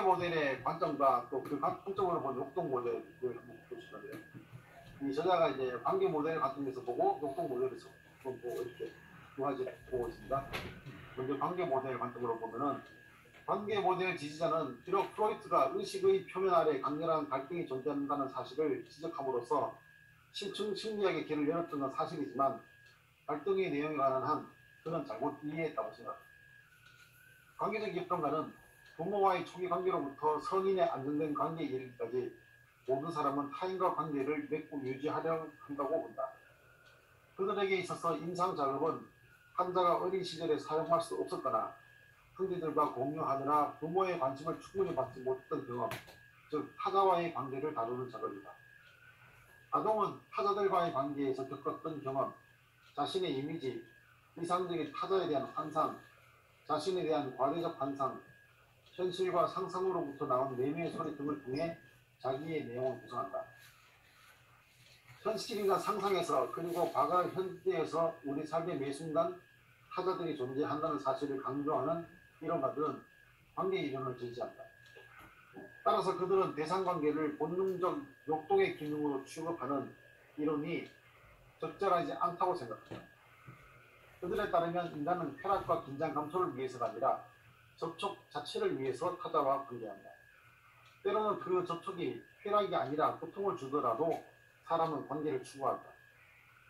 모델의 관점과 또 그 관점으로 본 역동 모델을 한번 보시면 이 저자가 이제 관계 모델 관점에서 보고 역동 모델에서 보고 이렇게 두 가지 보고 있습니다. 먼저 관계 모델 관점으로 보면은 관계 모델 지지자는 비록 프로이트가 의식의 표면 아래 강렬한 갈등이 존재한다는 사실을 지적함으로써 심층 심리학의 길을 열었던 건 사실이지만 갈등의 내용에 관한 한 그는 잘못 이해했다고 생각합니다. 관계적 비평가는 부모와의 초기 관계로부터 성인의 안정된 관계에 이르기까지 모든 사람은 타인과 관계를 맺고 유지하려 한다고 본다. 그들에게 있어서 임상 작업은 환자가 어린 시절에 사용할 수 없었거나 형제들과 공유하느라 부모의 관심을 충분히 받지 못했던 경험, 즉 타자와의 관계를 다루는 작업이다. 아동은 타자들과의 관계에서 겪었던 경험, 자신의 이미지, 이상적인 타자에 대한 환상, 자신에 대한 과대적 환상, 현실과 상상으로부터 나온 내면의 소리 등을 통해 자기의 내용을 구성한다. 현실이나 상상에서 그리고 과거 현재에서 우리 삶의 매 순간 타자들이 존재한다는 사실을 강조하는 이론가들은 관계 이론을 제시한다. 따라서 그들은 대상관계를 본능적 역동의 기능으로 취급하는 이론이 적절하지 않다고 생각한다. 그들에 따르면 인간은 쾌락과 긴장 감소를 위해서가 아니라 접촉 자체를 위해서 타자와 관계한다. 때로는 그 접촉이 쾌락이 아니라 고통을 주더라도 사람은 관계를 추구한다.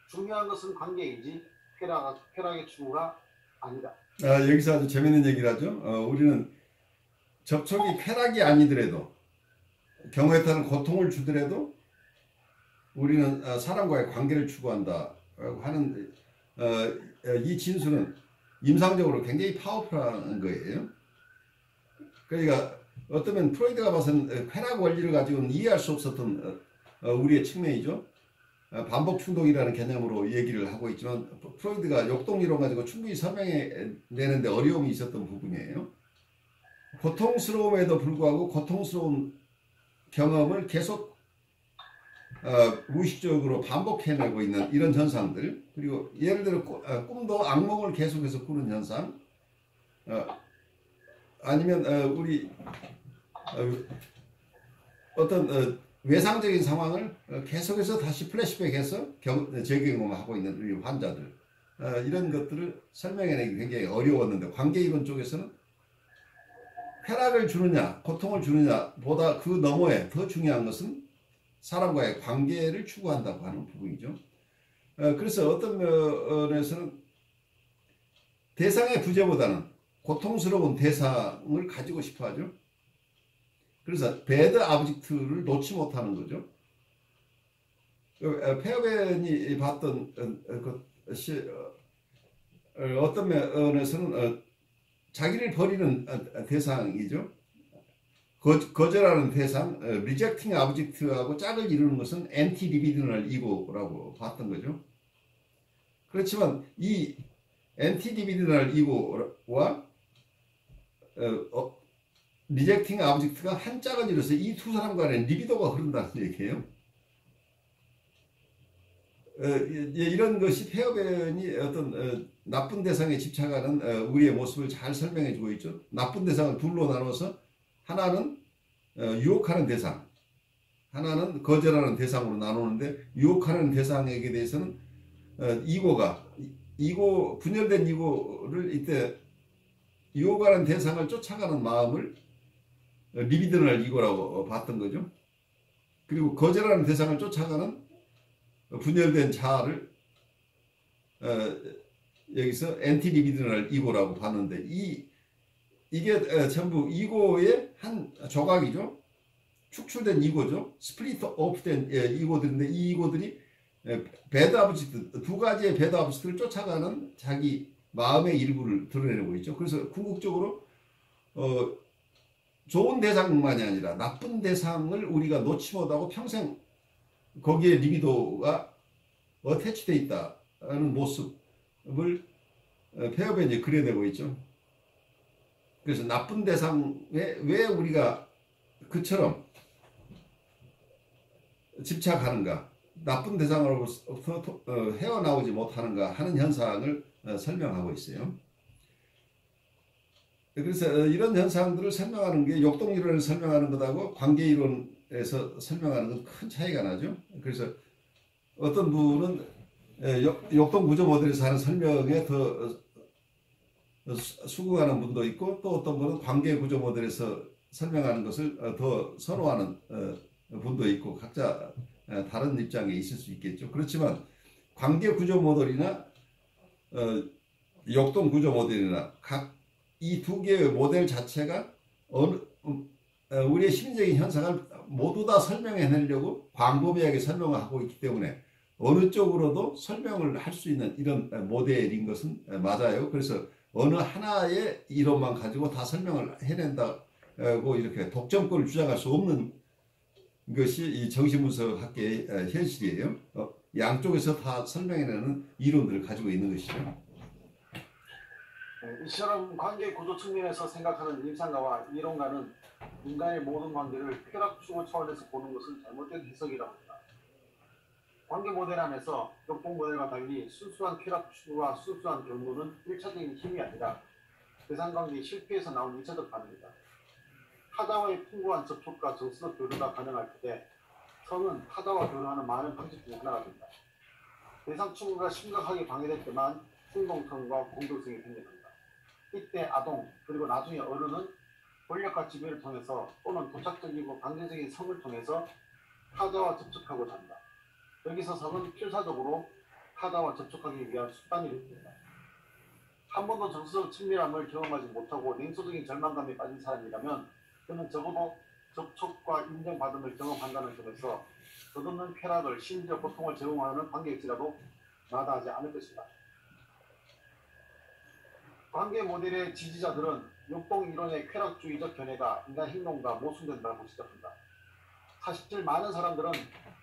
중요한 것은 관계이지 쾌락의 추구가 아니다. 여기서 아주 재밌는 얘기를 하죠. 우리는 접촉이 쾌락이 아니더라도 경우에 따른 고통을 주더라도 우리는 사람과의 관계를 추구한다라고 하는 이 진술은 임상적으로 굉장히 파워풀한 거예요. 그러니까 어쩌면 프로이드가 봐서는 쾌락 원리를 가지고는 이해할 수 없었던 우리의 측면이죠. 반복 충동이라는 개념으로 얘기를 하고 있지만 프로이드가 역동이론 가지고 충분히 설명해내는데 어려움이 있었던 부분이에요. 고통스러움에도 불구하고 고통스러운 경험을 계속 무의식적으로 반복해내고 있는 이런 현상들, 그리고 예를 들어 꿈도 악몽을 계속해서 꾸는 현상, 아니면 우리 어떤 외상적인 상황을 계속해서 다시 플래시백해서 재경험하고 있는 우리 환자들, 이런 것들을 설명해내기 굉장히 어려웠는데 관계이론 쪽에서는 쾌락을 주느냐 고통을 주느냐 보다 그 너머에 더 중요한 것은 사람과의 관계를 추구한다고 하는 부분이죠. 그래서 어떤 면에서는 대상의 부재보다는 고통스러운 대상을 가지고 싶어 하죠. 그래서 배드 아브젝트를 놓지 못하는 거죠. 페어벤이 봤던 어떤 면에서는 자기를 버리는 대상이죠. 거절하는 대상, rejecting object하고 짝을 이루는 것은 anti-libidinal ego라고 봤던 거죠. 그렇지만 이 anti-libidinal ego와 rejecting object가 한 짝을 이뤄서 이 두 사람 간에 리비도가 흐른다는 얘기예요. 이런 것이 페어벤이 어떤 나쁜 대상에 집착하는 우리의 모습을 잘 설명해 주고 있죠. 나쁜 대상을 둘로 나눠서 하나는 유혹하는 대상, 하나는 거절하는 대상으로 나누는데, 유혹하는 대상에게 대해서는 분열된 이고를 이때 유혹하는 대상을 쫓아가는 마음을 리비드널 이고라고 봤던 거죠. 그리고 거절하는 대상을 쫓아가는 분열된 자아를 여기서 엔티 리비드널 이고라고 봤는데, 이게 전부 이고의 한 조각이죠. 축출된 이고죠. 스플리트 오프된 이고들인데, 이 이고들이 배드 아브젝트, 두 가지의 배드 아브젝트를 쫓아가는 자기 마음의 일부를 드러내고 있죠. 그래서 궁극적으로 좋은 대상만이 아니라 나쁜 대상을 우리가 놓지 못하고 평생 거기에 리비도가 어태치되어 있다는 모습을 페어벤이 그려내고 있죠. 그래서 나쁜 대상에 왜 우리가 그처럼 집착하는가, 나쁜 대상으로부터 헤어나오지 못하는가 하는 현상을 설명하고 있어요. 그래서 이런 현상들을 설명하는 게 역동 이론을 설명하는 것하고 관계 이론에서 설명하는 건 큰 차이가 나죠. 그래서 어떤 분은 역동 구조 모델에서 하는 설명에 더 수긍하는 분도 있고, 또 어떤 분은 관계 구조 모델에서 설명하는 것을 더 선호하는 분도 있고, 각자 다른 입장에 있을 수 있겠죠. 그렇지만 관계 구조 모델이나 역동 구조 모델이나 각 이 두 개의 모델 자체가 우리의 심리적인 현상을 모두 다 설명해내려고 광범위하게 설명을 하고 있기 때문에 어느 쪽으로도 설명을 할 수 있는 이런 모델인 것은 맞아요. 그래서 어느 하나의 이론만 가지고 다 설명을 해낸다고 이렇게 독점권을 주장할 수 없는 것이 이 정신분석학계의 현실이에요. 양쪽에서 다 설명해내는 이론들을 가지고 있는 것이죠. 이처럼 관계 구조 측면에서 생각하는 임상가와 이론가는 인간의 모든 관계를 쾌락 추구 차원에서 보는 것은 잘못된 해석이라고 합니다. 관계 모델 안에서 역동 모델과 달리 순수한 쾌락 추구와 순수한 경고는 1차적인 힘이 아니라 대상관계 실패에서 나온 2차적 반응이다. 타자와의 풍부한 접촉과 정서적 교류가 가능할 때 성은 타자와 교류하는 많은 방식 중 하나가 된다. 대상 추구가 심각하게 방해될 때만 충동성과 공동성이 생겨난다. 이때 아동 그리고 나중에 어른은 권력과 지배를 통해서 또는 도착적이고 강제적인 성을 통해서 타자와 접촉하고자 한다. 여기서 성은 필사적으로 타자와 접촉하기 위한 수단이 된다. 한 번도 정서적 친밀함을 경험하지 못하고 냉소적인 절망감에 빠진 사람이라면 그는 적어도 접촉과 인정받음을 경험한다는 점에서 덧없는 쾌락을 심지어 고통을 제공하는 관계일지라도 마다하지 않을 것이다. 관계 모델의 지지자들은 역동 이론의 쾌락주의적 견해가 인간 행동과 모순된다고 지적한다. 사실 많은 사람들은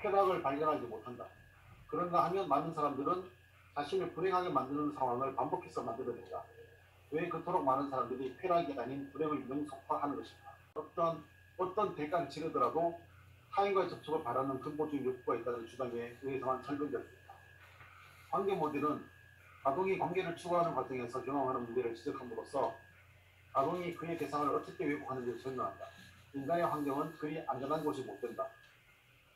쾌락을 발견하지 못한다. 그런가 하면 많은 사람들은 자신을 불행하게 만드는 상황을 반복해서 만들어낸다. 왜 그토록 많은 사람들이 쾌락이 아닌 불행을 명석화하는 것인가? 어떤 대가를 치르더라도 타인과의 접촉을 바라는 근본적인 욕구가 있다는 주장에 의해서만 설명될 수 있다. 관계 모델은 아동이 관계를 추구하는 과정에서 경험하는 문제를 지적함으로써 아동이 그의 대상을 어떻게 왜곡하는지를 설명한다. 인간의 환경은 그리 안전한 곳이 못 된다.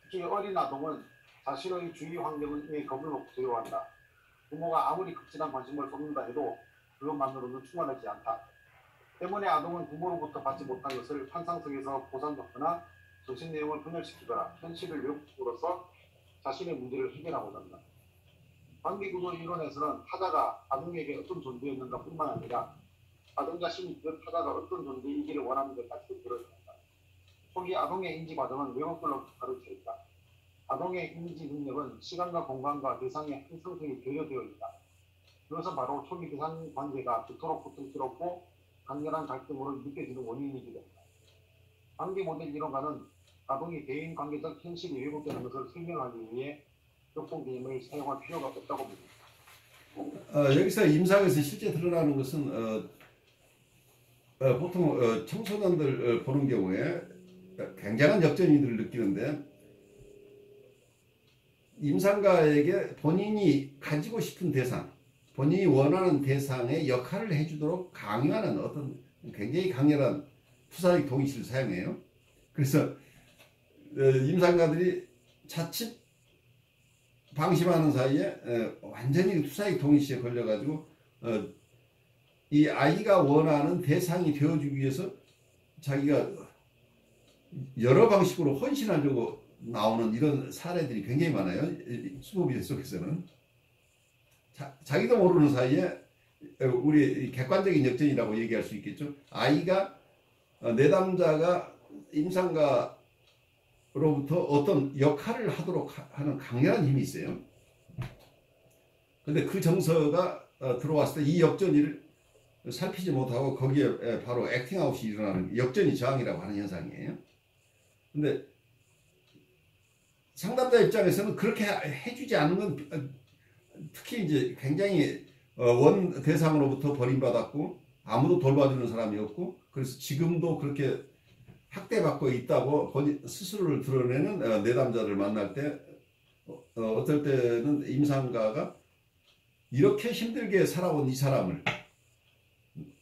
특히 어린 아동은 자신의 주위 환경에 겁을 먹고 두려워한다. 부모가 아무리 극진한 관심을 쏟는다 해도 그것만으로는 충분하지 않다. 때문에 아동은 부모로부터 받지 못한 것을 환상 속에서 보상받거나 정신 내용을 분열시키거나 현실을 왜곡함으로써 자신의 문제를 해결하고자 한다. 관계구조 이론에서는 타자가 아동에게 어떤 존재였는가 뿐만 아니라 아동 자신이 그 타자가 어떤 존재이기를 원하는 데까지도 들어준다. 초기 아동의 인지 과정은 왜곡들로 가르쳐 있다. 아동의 인지 능력은 시간과 공간과 대상의 형성성이 결여되어 있다. 그것은 바로 초기 대상 관계가 그토록 고통스럽고 강렬한 갈등으로 느껴지는 원인이기도 합니다. 관계 모델 이론가는 아동이 대인 관계적 현실이 왜곡되는 것을 설명하기 위해 역동 개념을 사용할 필요가 없다고 봅니다. 여기서 임상에서 실제 드러나는 것은 보통 청소년들 보는 경우에 굉장한 역전이들을 느끼는데, 임상가에게 본인이 가지고 싶은 대상, 본인이 원하는 대상의 역할을 해주도록 강요하는 어떤 굉장히 강렬한 투사적 동의시를 사용해요. 그래서 임상가들이 자칫 방심하는 사이에 완전히 투사적 동의시에 걸려가지고 이 아이가 원하는 대상이 되어주기 위해서 자기가 여러 방식으로 헌신하려고 나오는 이런 사례들이 굉장히 많아요. 수법이 속에서는. 자기도 모르는 사이에 우리 객관적인 역전이라고 얘기할 수 있겠죠. 아이가 내담자가 임상가로부터 어떤 역할을 하도록 하는 강렬한 힘이 있어요. 근데 그 정서가 들어왔을 때 이 역전을 살피지 못하고 거기에 바로 액팅아웃이 일어나는 역전이 저항이라고 하는 현상이에요. 근데 상담자 입장에서는 그렇게 해주지 않는 건, 특히 이제 굉장히 원 대상으로부터 버림받았고 아무도 돌봐주는 사람이 없고, 그래서 지금도 그렇게 학대받고 있다고 스스로를 드러내는 내담자를 만날 때 어떨 때는 임상가가 이렇게 힘들게 살아온 이 사람을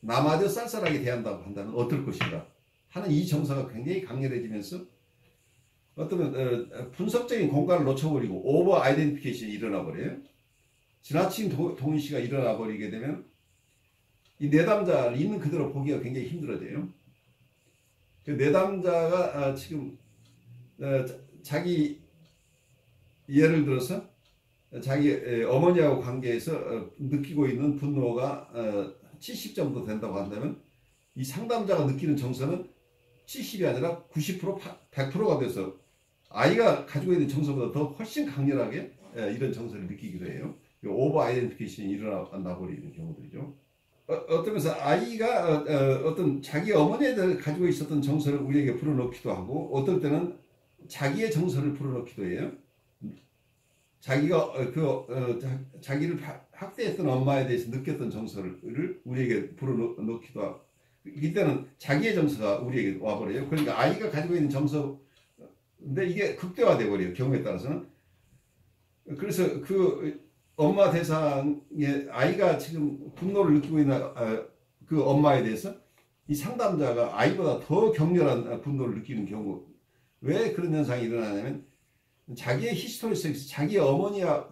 나마저 쌀쌀하게 대한다고 한다면 어떨 것인가 하는 이 정서가 굉장히 강렬해지면서 어떤 분석적인 공간을 놓쳐버리고 오버 아이덴티피케이션이 일어나 버려요. 지나친 동의시가 일어나 버리게 되면 이 내담자를 있는 그대로 보기가 굉장히 힘들어져요. 그 내담자가 지금 자기 예를 들어서 자기 어머니하고 관계에서 느끼고 있는 분노가 70 정도 된다고 한다면 이 상담자가 느끼는 정서는 70이 아니라 90%, 100%가 돼서 아이가 가지고 있는 정서보다 더 훨씬 강렬하게 이런 정서를 느끼기도 해요. 오버 아이덴티피케이션이 일어나 버리는 경우들이죠. 어떤 면에서 아이가 어떤 자기 어머니에 대해 가지고 있었던 정서를 우리에게 불어넣기도 하고 어떨 때는 자기의 정서를 불어넣기도 해요. 자기가 자기를 학대했던 엄마에 대해서 느꼈던 정서를 우리에게 불어넣기도 하고 이때는 자기의 정서가 우리에게 와버려요. 그러니까 아이가 가지고 있는 정서인데 이게 극대화돼 버려요. 경우에 따라서는. 그래서 그 엄마 대상의 아이가 지금 분노를 느끼고 있는 그 엄마에 대해서 이 상담자가 아이보다 더 격렬한 분노를 느끼는 경우 왜 그런 현상이 일어나냐면 자기의 히스토리 속에서 자기 어머니와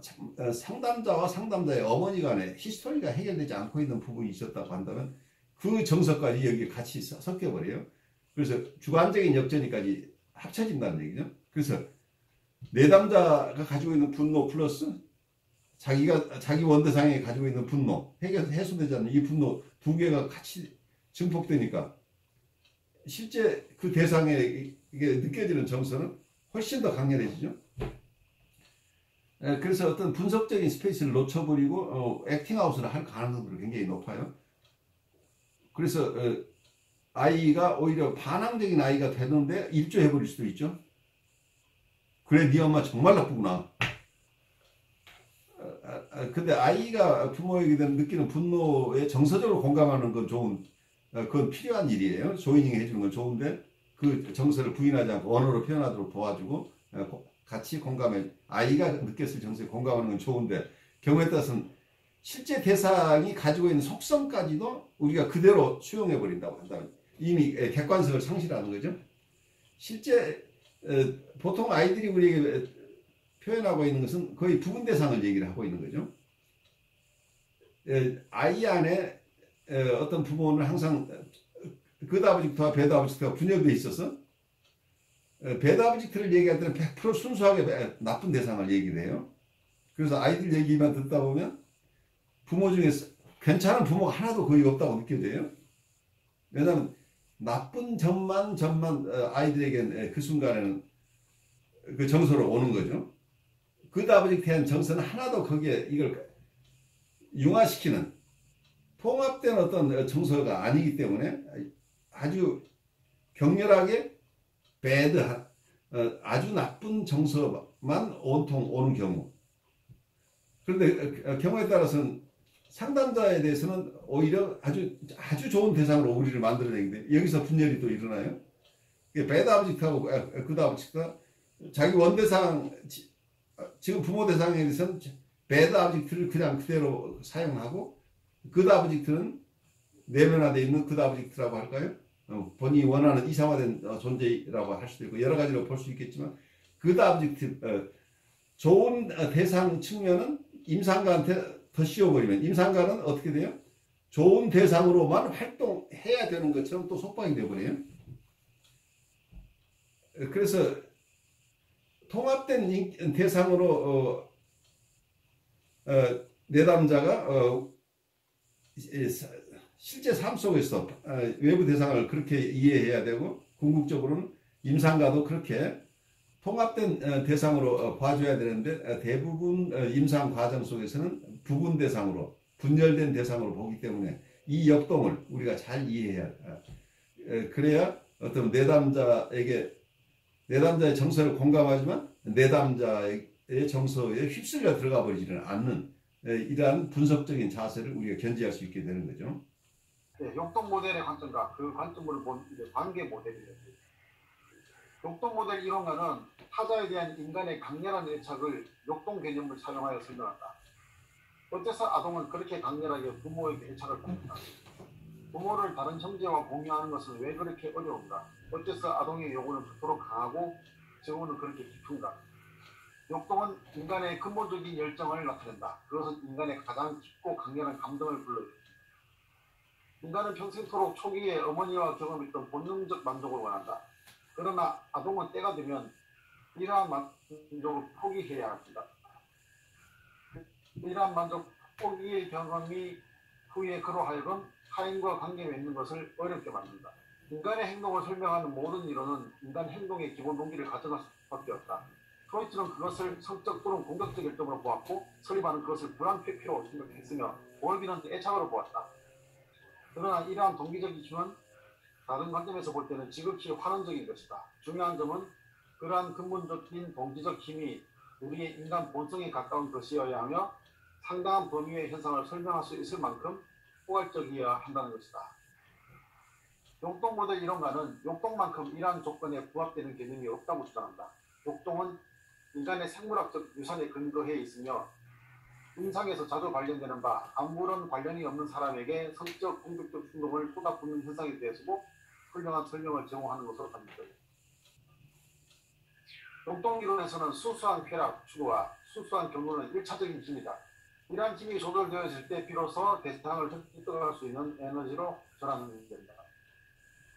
상담자와 상담자의 어머니 간에 히스토리가 해결되지 않고 있는 부분이 있었다고 한다면 그 정서까지 여기에 같이 섞여버려요. 그래서 주관적인 역전이까지 합쳐진다는 얘기죠. 그래서 내담자가 가지고 있는 분노 플러스 자기 원대상에 가지고 있는 분노, 해소되지 않는 이 분노 두 개가 같이 증폭되니까 실제 그 대상에 이게 느껴지는 정서는 훨씬 더 강렬해지죠. 그래서 어떤 분석적인 스페이스를 놓쳐버리고 액팅아웃을 할 가능성들이 굉장히 높아요. 그래서 아이가 오히려 반항적인 아이가 되는데 일조해버릴 수도 있죠. 그래 네 엄마 정말 나쁘구나. 근데 아이가 부모에게 대한 느끼는 분노에 정서적으로 공감하는 건 좋은, 그건 필요한 일이에요. 조이닝 해주는 건 좋은데 그 정서를 부인하지 않고 언어로 표현하도록 도와주고 같이 공감해, 아이가 느꼈을 정서에 공감하는 건 좋은데 경우에 따라서는 실제 대상이 가지고 있는 속성까지도 우리가 그대로 수용해 버린다고 한다면 이미 객관성을 상실하는 거죠. 실제 보통 아이들이 우리에게 표현하고 있는 것은 거의 부분 대상을 얘기를 하고 있는 거죠. 아이 안에 어떤 부모는 항상 good object와 bad object가 분열되어 있어서 bad object를 얘기할 때는 100% 순수하게 나쁜 대상을 얘기를 해요. 그래서 아이들 얘기만 듣다 보면 부모 중에서 괜찮은 부모가 하나도 거의 없다고 느껴져요. 왜냐하면 나쁜 점만 아이들에겐 그 순간에는 그 정서로 오는 거죠. 그 다음에 대한 정서는 하나도 거기에 이걸 융화시키는 통합된 어떤 정서가 아니기 때문에 아주 격렬하게 배드, 아주 나쁜 정서만 온통 오는 경우. 그런데 경우에 따라서는 상담자에 대해서는 오히려 아주 좋은 대상으로 우리를 만들어내는데 여기서 분열이 또 일어나요. 배드 아브젝트하고 그 아브젝트가 자기 원대상, 지금 부모 대상에 대해서는 배드 아브젝트를 그냥 그대로 사용하고 그 아브젝트는 내면화되어 있는 그 아브젝트라고 할까요? 본인이 원하는 이상화된 존재라고 할 수도 있고 여러 가지로 볼 수 있겠지만 그 아브젝트, 좋은 대상 측면은 임상가한테 더 씌워버리면 임상가는 어떻게 돼요? 좋은 대상으로만 활동해야 되는 것처럼 또 속박이 되어버려요. 그래서 통합된 대상으로 내담자가 실제 삶 속에서 외부 대상을 그렇게 이해해야 되고 궁극적으로는 임상가도 그렇게 통합된 대상으로 봐줘야 되는데 대부분 임상 과정 속에서는 부분 대상으로 분열된 대상으로 보기 때문에 이 역동을 우리가 잘 이해해야 그래야 어떤 내담자의 정서를 공감하지만 내담자의 정서에 휩쓸려 들어가 버리지는 않는 이러한 분석적인 자세를 우리가 견지할 수 있게 되는 거죠. 네, 역동 모델의 관점과 그 관점을 본 이제 관계 모델이에요. 역동 모델 이론가는 타자에 대한 인간의 강렬한 애착을 역동 개념을 사용하여 설명한다. 어째서 아동은 그렇게 강렬하게 부모에게 애착을 받는다. 부모를 다른 형제와 공유하는 것은 왜 그렇게 어려운가? 어째서 아동의 요구는 그토록 강하고 제고는 그렇게 깊은가? 욕동은 인간의 근본적인 열정을 나타낸다. 그것은 인간의 가장 깊고 강렬한 감정을 불러일으킨다. 인간은 평생토록 초기에 어머니와 경험했던 본능적 만족을 원한다. 그러나 아동은 때가 되면 이러한 만족을 포기해야 합니다. 이러한 만족 포기의 경험이 후에 그로 하여금 타인과 관계 맺는 것을 어렵게 만든다. 인간의 행동을 설명하는 모든 이론은 인간 행동의 기본 동기를 가져갈 수밖에 없다. 프로이트는 그것을 성적 또는 공격적 열정으로 보았고 설리반은 그것을 불안회피로 생각했으며 볼비는 애착으로 보았다. 그러나 이러한 동기적 이슈는 다른 관점에서 볼 때는 지극히 환원적인 것이다. 중요한 점은 그러한 근본적인 동기적 힘이 우리의 인간 본성에 가까운 것이어야 하며 상당한 범위의 현상을 설명할 수 있을 만큼 포괄적이어야 한다는 것이다. 욕동 모델 이론가는 욕동만큼 이러한 조건에 부합되는 개념이 없다고 주장한다. 욕동은 인간의 생물학적 유산에 근거해 있으며 임상에서 자주 관련되는 바 아무런 관련이 없는 사람에게 성적 공격적 충동을 쏟아붓는 현상에 대해서도 훌륭한 설명을 제공하는 것으로 갑니다. 욕동 이론에서는 수수한 쾌락, 추구와 수수한 경로는 1차적인 힘이다. 이러한 힘이 조절되어질 때 비로소 대상을 획득할 수 있는 에너지로 전환하는 됩니다.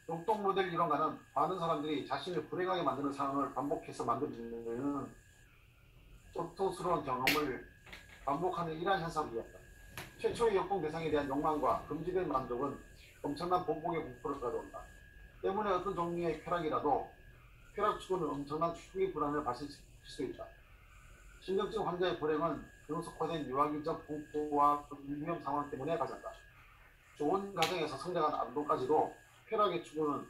욕동 모델 이론가는 많은 사람들이 자신을 불행하게 만드는 상황을 반복해서 만들어내는 고통스러운 경험을 반복하는 이러한 현상을 이해한다. 최초의 욕동 대상에 대한 욕망과 금지된 만족은 엄청난 본복의 공포를 가져온다. 때문에 어떤 종류의 쾌락이라도 쾌락 추구는 엄청난 추기 불안을 발생시킬 수 있다. 신경증 환자의 불행은 경속화된 유아기적 공포와 위험 상황 때문에 발생한다. 좋은 가정에서 성장한 아동까지도 쾌락의 추구는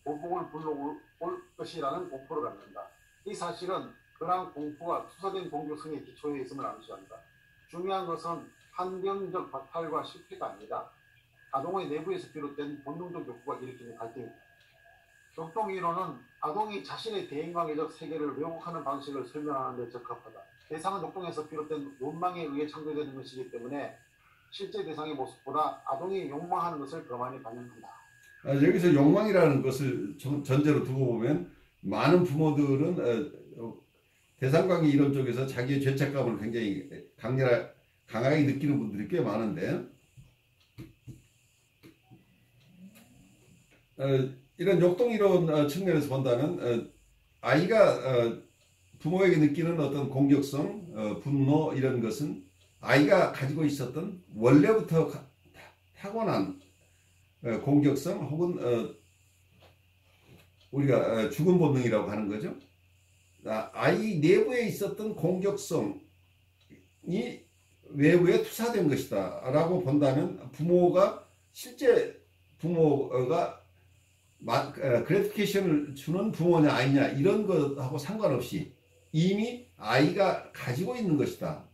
보복을 불러올 것이라는 공포를 갖는다. 이 사실은 그러한 공포가 투사된 공격성의 기초에 있음을 암시한다. 중요한 것은 환경적 박탈과 실패가 아니다. 아동의 내부에서 비롯된 본능적 욕구가 일으키는 갈등이다. 욕동 이론은 아동이 자신의 대인관계적 세계를 왜곡하는 방식을 설명하는 데 적합하다. 대상은 욕동에서 비롯된 욕망에 의해 창조되는 것이기 때문에 실제 대상의 모습보다 아동이 욕망하는 것을 더 많이 반영한다. 여기서 욕망이라는 것을 전제로 두고 보면 많은 부모들은 대상관계 이론 쪽에서 자기의 죄책감을 굉장히 강하게 느끼는 분들이 꽤 많은데 이런 욕동 이론 측면에서 본다면 아이가 부모에게 느끼는 어떤 공격성, 분노 이런 것은 아이가 가지고 있었던 원래부터 타고난 공격성 혹은 우리가 죽은 본능이라고 하는 거죠. 아이 내부에 있었던 공격성이 외부에 투사된 것이다 라고 본다면 부모가 실제 부모가 그래피케이션을 주는 부모냐 아니냐 이런 것하고 상관없이 이미 아이가 가지고 있는 것이다.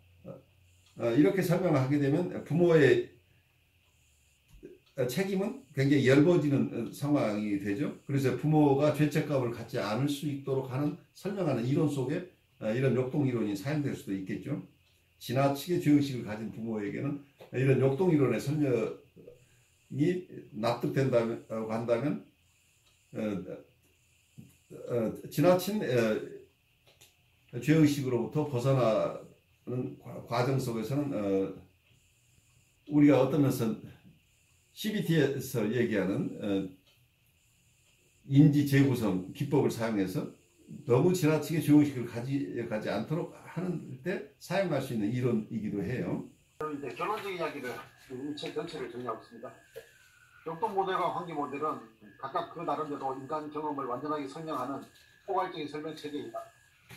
이렇게 설명을 하게 되면 부모의 책임은 굉장히 엷어지는 상황이 되죠. 그래서 부모가 죄책감을 갖지 않을 수 있도록 하는 설명하는 이론 속에 이런 욕동 이론이 사용될 수도 있겠죠. 지나치게 죄의식을 가진 부모에게는 이런 욕동 이론의 설명이 납득된다고 한다면 지나친 죄의식으로부터 벗어나는 과정 속에서는 우리가 어떤 면에서 CBT에서 얘기하는 인지 재구성 기법을 사용해서 너무 지나치게 죄의식을 가지 않도록 하는 때 사용할 수 있는 이론이기도 해요. 이제 결론적 이야기를 이 책 전체를 정리하고 있습니다. 욕동 모델과 환기 모델은 각각 그 나름대로 인간 경험을 완전하게 설명하는 포괄적인 설명 체계이다.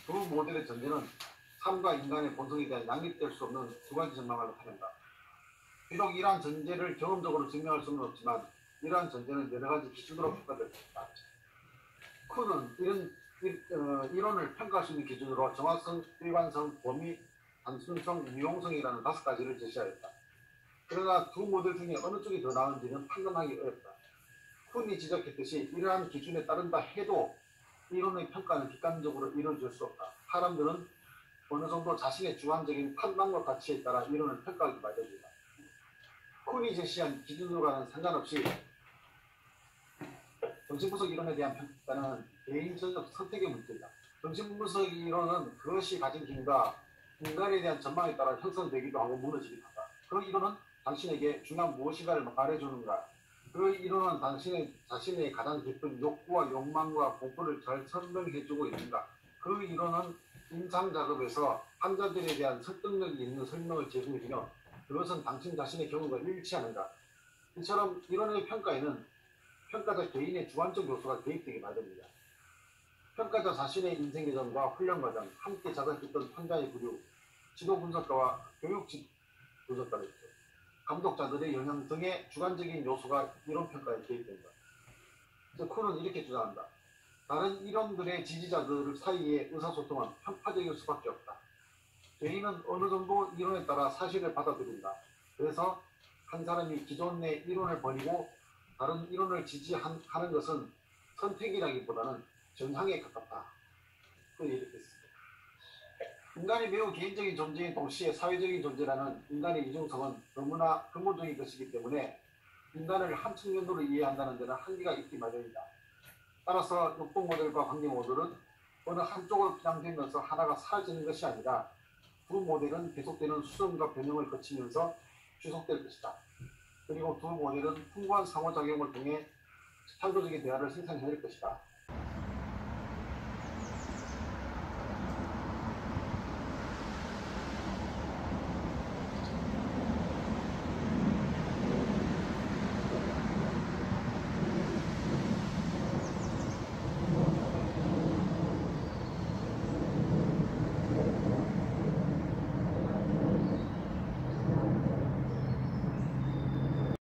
두 모델의 전제는 삶과 인간의 본성에 대한 양립될 수 없는 두 가지 전망을 나타낸다. 비록 이러한 전제를 경험적으로 증명할 수는 없지만 이러한 전제는 여러 가지 기준으로 평가될 수 있다. 쿠는 이론을 평가할 수 있는 기준으로 정확성, 일관성, 범위, 단순성, 유용성이라는 5가지를 제시하였다. 그러나 두 모델 중에 어느 쪽이 더 나은지는 판단하기 어렵다. 쿤이 지적했듯이 이러한 기준에 따른다 해도 이론의 평가는 객관적으로 이루어질 수 없다. 사람들은 어느 정도 자신의 주관적인 판단과 가치에 따라 이론을 평가하기 마련이다. 쿤이 제시한 기준으로는 상관없이 정신분석 이론에 대한 평가는 개인적 선택의 문제다. 정신분석 이론은 그것이 가진 힘과 인간에 대한 전망에 따라 형성되기도 하고 무너지기도 한다. 그 이론은 당신에게 중요한 무엇인가를 말해주는가? 그 이론은 당신의 자신의 가장 깊은 욕구와 욕망과 공포를 잘 설명해주고 있는가? 그 이론은 임상 작업에서 환자들에 대한 설득력이 있는 설명을 제공해주며 그것은 당신 자신의 경험과 일치하는가? 이처럼 이론의 평가에는 평가자 개인의 주관적 요소가 개입되게 만듭니다. 평가자 자신의 인생 예전과 훈련 과정, 함께 자각했던 환자의 부류, 지도 분석가와 교육 분석가를 있죠. 감독자들의 영향 등의 주관적인 요소가 이론 평가에 개입된다. 쿤은 이렇게 주장한다. 다른 이론들의 지지자들 사이의 의사소통은 편파적일 수밖에 없다. 개인은 어느 정도 이론에 따라 사실을 받아들인다. 그래서 한 사람이 기존의 이론을 버리고 다른 이론을 지지하는 것은 선택이라기보다는 정상에 가깝다. 그 이렇게 했습니다. 인간이 매우 개인적인 존재인 동시에 사회적인 존재라는 인간의 이중성은 너무나 근본적인 것이기 때문에 인간을 한 측면으로 이해한다는 데는 한계가 있기 마련이다. 따라서 역동 모델과 관계 모델은 어느 한쪽으로 편향되면서 하나가 사라지는 것이 아니라 두 모델은 계속되는 수정과 변형을 거치면서 지속될 것이다. 그리고 두 모델은 풍부한 상호작용을 통해 창조적인 대화를 생산해낼 것이다.